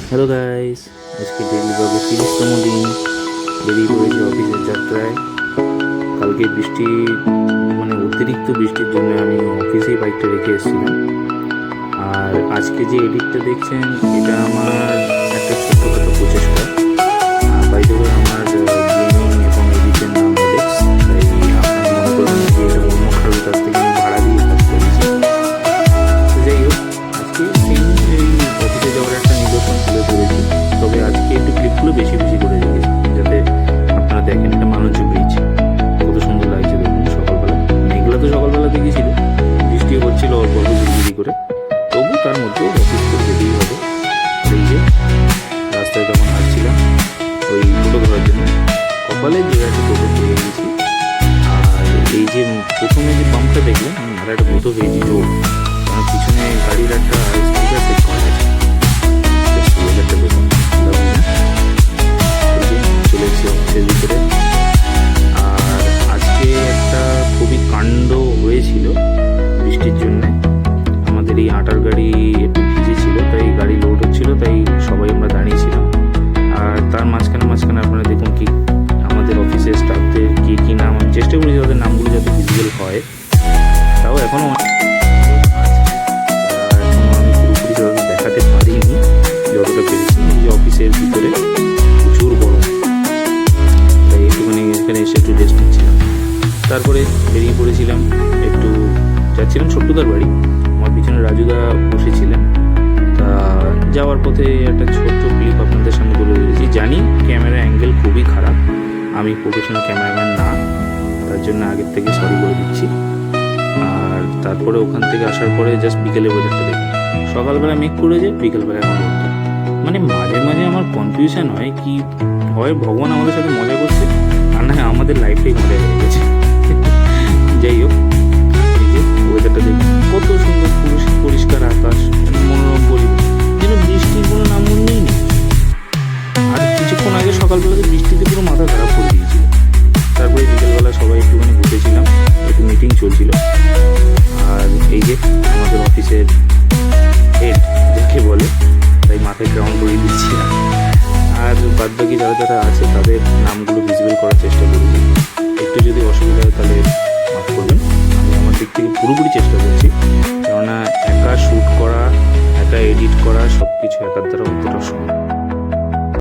Hello guys, আজকে daily ব্লগে 30তম দিন বেরিয়ে পড়েছি অফিসের যাত্রায়। কালকে বৃষ্টি অতিরিক্ত বৃষ্টির জন্য আমি অফিসেই বাইকটা রেখে এসেছিলাম। আর আজকে যে এডিটটা দেখছেন এটা আমার একটা ছোট্টখাটো প্রচেষ্টা। বাই দ্য ওয়ে, আমার গেমিং এবং এডিটের নাম অ্যালেক্স। তাই আপনার মনে করবেন যে এটা অন্য কারোর কাছ থেকে আমি ভাড়া দিয়ে কাজ করেছি। তো যাই হোক, আজকে সেম এই অফিসে যাওয়ার একটা নিদর্শন তুলে ধরেছি। তবে আজকে একটু ক্লিপগুলো বেশি বেশি করে রেখেছি যাতে আপনারা দেখেন। এটা মানুষ ব্রিজ কত সুন্দর লাগছে দেখুন সকালবেলা। মেঘলা তো সকালবেলা দেখেছিল, বৃষ্টিও হচ্ছিল অল্প অল্প ঝিরিঝিরি করে, তবু তার মধ্যেও অফিস করে যেতেই হবে। এই যে রাস্তায় তখন হাঁটছিলাম ওই টোটো ধরার জন্য, কপালে যে আছে টোটো পেয়ে গেছি। আর এই যে প্রথমে যে পাম্পটা দেখলেন, আমি আর একটা বোধ পেয়েছি জোর, কারণ পিছনে গাড়ির একটা স্পিকার সেট করা আছে। ওয়েদারটা দেখুন দারুণ না? এই যে চলে এসেছি অফিসের ভিতরে। আর আজকে একটা খুবই কাণ্ড হয়েছিল বৃষ্টির জন্যে। আমাদের এই আটার গাড়ি একটু ভিজে ছিল, তাই গাড়ি লোড হচ্ছিল, তাই সবাই আমরা দাঁড়িয়েছিলাম। আর তার মাঝখানে আপনারা দেখুন কি আমাদের অফিসের স্টাফদের কি নাম, আমি চেষ্টা করি যাদের নামগুলো যাতে ভিজিবল হয়। তাও এখনও আমি পুরোপুরি দেখাতে পারিনি যতটা পেরেছি। যে অফিসের ভিতরে প্রচুর গরম, তাই একটুখানি এখানে এসে একটু রেস্ট নিচ্ছিলাম। তারপরে বেরিয়ে পড়েছিলাম, একটু যাচ্ছিলাম ছোট্টুদার বাড়ি। আমার পিছনে রাজুদা বসেছিলেন। তা যাওয়ার পথে একটা ছোট্ট ক্লিপ আপনাদের সামনে তুলে ধরেছি। জানি ক্যামেরা অ্যাঙ্গেল খুবই খারাপ, আমি প্রফেশনাল ক্যামেরাম্যান না, তার জন্য আগের থেকে সরি করে দিচ্ছি। আর তারপরে ওখান থেকে আসার পরে জাস্ট বিকেলে ওয়েদারটা দেখি। সকালবেলা মেঘ করে যায়, বিকেলবেলা আমার রোদটা। মাঝে মাঝে আমার কনফিউশন হয় কি হয়, ভগবান আমাদের সাথে মজা করছে, আর না হয় আমাদের লাইফটাই মজা হয়ে গেছে। যাই হোক, এই যে ওয়েদারটা দেখি কত